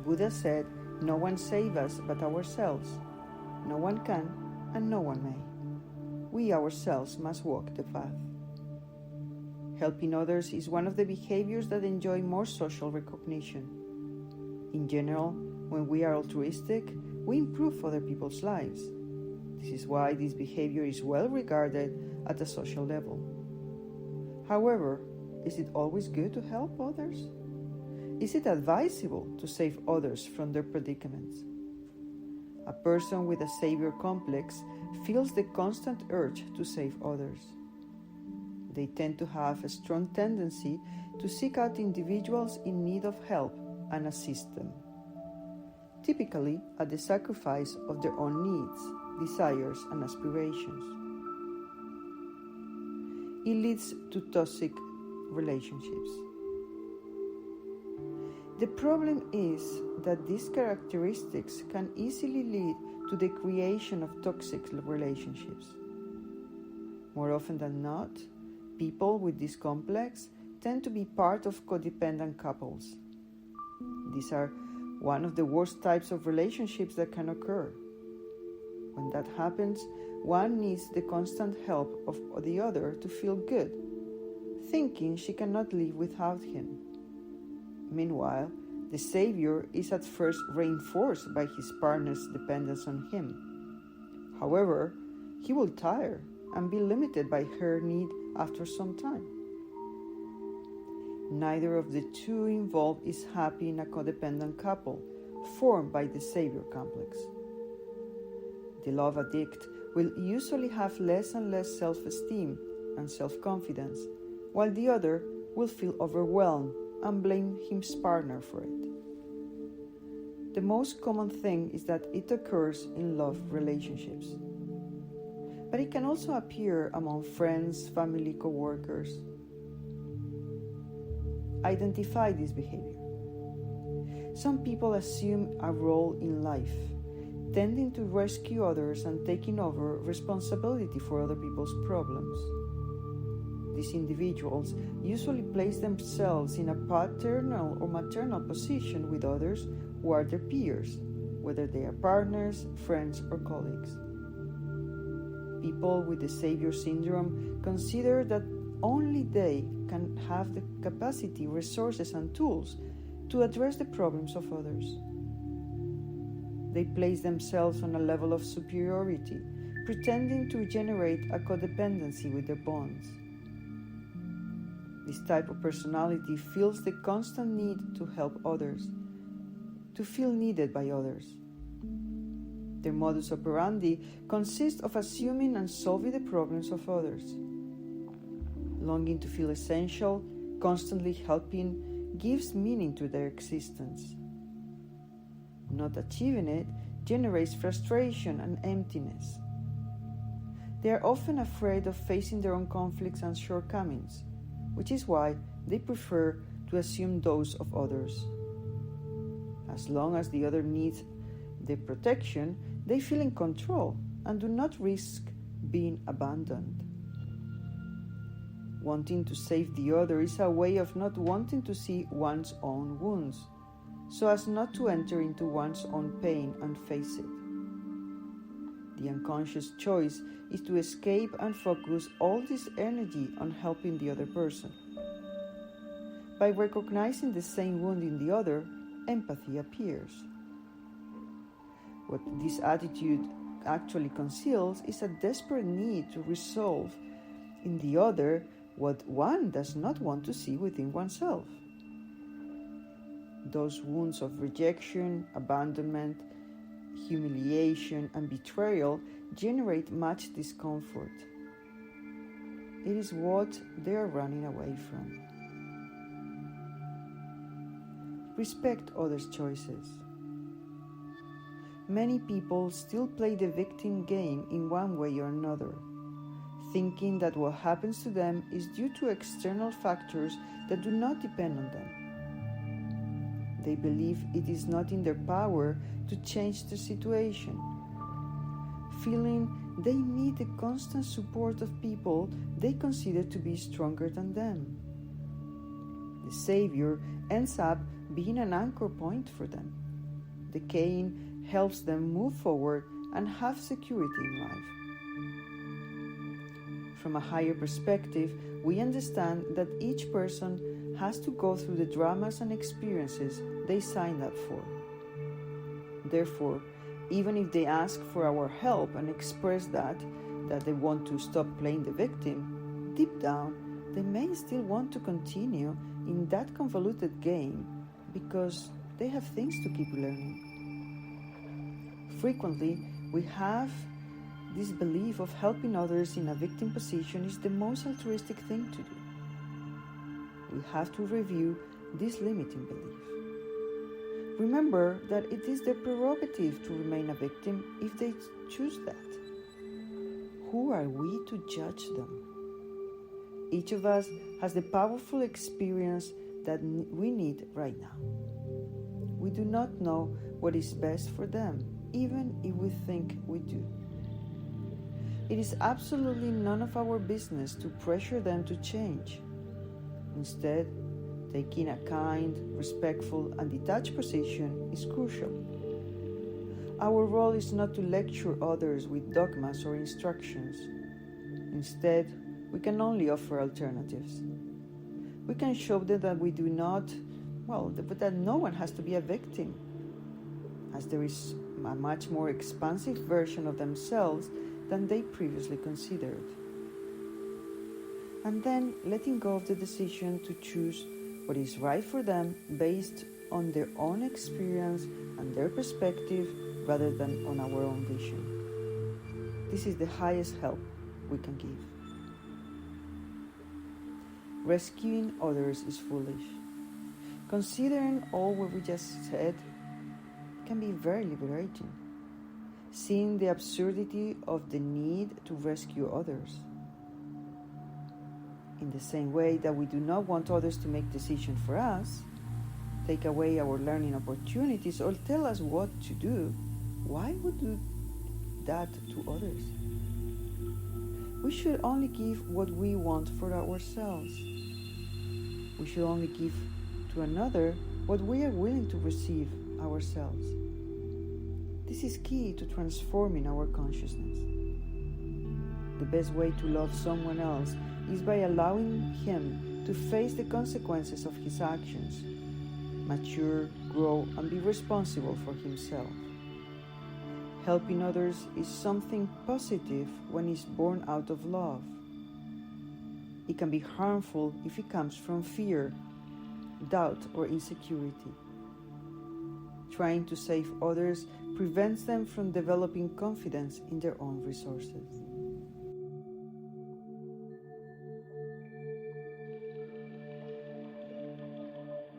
Buddha said, "No one saves us but ourselves. No one can, and no one may. We ourselves must walk the path." Helping others is one of the behaviors that enjoy more social recognition. In general, when we are altruistic, we improve other people's lives. This is why this behavior is well regarded at a social level. However, is it always good to help others? Is it advisable to save others from their predicaments? A person with a savior complex feels the constant urge to save others. They tend to have a strong tendency to seek out individuals in need of help and assist them, typically at the sacrifice of their own needs, desires, and aspirations. It leads to toxic relationships. The problem is that these characteristics can easily lead to the creation of toxic relationships. More often than not, people with this complex tend to be part of codependent couples. These are one of the worst types of relationships that can occur. When that happens, one needs the constant help of the other to feel good, thinking she cannot live without him. Meanwhile, the savior is at first reinforced by his partner's dependence on him. However, he will tire and be limited by her need after some time. Neither of the two involved is happy in a codependent couple formed by the savior complex. The love addict will usually have less and less self-esteem and self-confidence, while the other will feel overwhelmed and blame his partner for it. The most common thing is that it occurs in love relationships, but it can also appear among friends, family, co-workers. Identify this behavior. Some people assume a role in life, tending to rescue others and taking over responsibility for other people's problems. These individuals usually place themselves in a paternal or maternal position with others who are their peers, whether they are partners, friends, or colleagues. People with the savior syndrome consider that only they can have the capacity, resources, and tools to address the problems of others. They place themselves on a level of superiority, pretending to generate a codependency with their bonds. This type of personality feels the constant need to help others, to feel needed by others. Their modus operandi consists of assuming and solving the problems of others. Longing to feel essential, constantly helping, gives meaning to their existence. Not achieving it generates frustration and emptiness. They are often afraid of facing their own conflicts and shortcomings, which is why they prefer to assume those of others. As long as the other needs their protection, they feel in control and do not risk being abandoned. Wanting to save the other is a way of not wanting to see one's own wounds, so as not to enter into one's own pain and face it. The unconscious choice is to escape and focus all this energy on helping the other person. By recognizing the same wound in the other, empathy appears. What this attitude actually conceals is a desperate need to resolve in the other what one does not want to see within oneself. Those wounds of rejection, abandonment, humiliation, and betrayal generate much discomfort. It is what they are running away from. Respect others' choices. Many people still play the victim game in one way or another, thinking that what happens to them is due to external factors that do not depend on them. They believe it is not in their power to change the situation, feeling they need the constant support of people they consider to be stronger than them. The savior ends up being an anchor point for them, decaying helps them move forward and have security in life. From a higher perspective, we understand that each person has to go through the dramas and experiences they signed up for. Therefore, even if they ask for our help and express that they want to stop playing the victim, deep down, they may still want to continue in that convoluted game because they have things to keep learning. Frequently, we have this belief of helping others in a victim position is the most altruistic thing to do. We have to review this limiting belief. Remember that it is their prerogative to remain a victim if they choose that. Who are we to judge them? Each of us has the powerful experience that we need right now. We do not know what is best for them, even if we think we do. It is absolutely none of our business to pressure them to change. Instead, taking a kind, respectful, and detached position is crucial. Our role is not to lecture others with dogmas or instructions. Instead, we can only offer alternatives. We can show them that we do not, that no one has to be a victim, as there is a much more expansive version of themselves than they previously considered. And then letting go of the decision to choose what is right for them based on their own experience and their perspective rather than on our own vision. This is the highest help we can give. Rescuing others is foolish. Considering all what we just said can be very liberating. Seeing the absurdity of the need to rescue others. In the same way that we do not want others to make decisions for us, take away our learning opportunities, or tell us what to do, why would we do that to others? We should only give what we want for ourselves. We should only give to another what we are willing to receive ourselves. This is key to transforming our consciousness. The best way to love someone else is by allowing him to face the consequences of his actions, mature, grow, and be responsible for himself. Helping others is something positive when it's born out of love. It can be harmful if it comes from fear, doubt, or insecurity. Trying to save others prevents them from developing confidence in their own resources.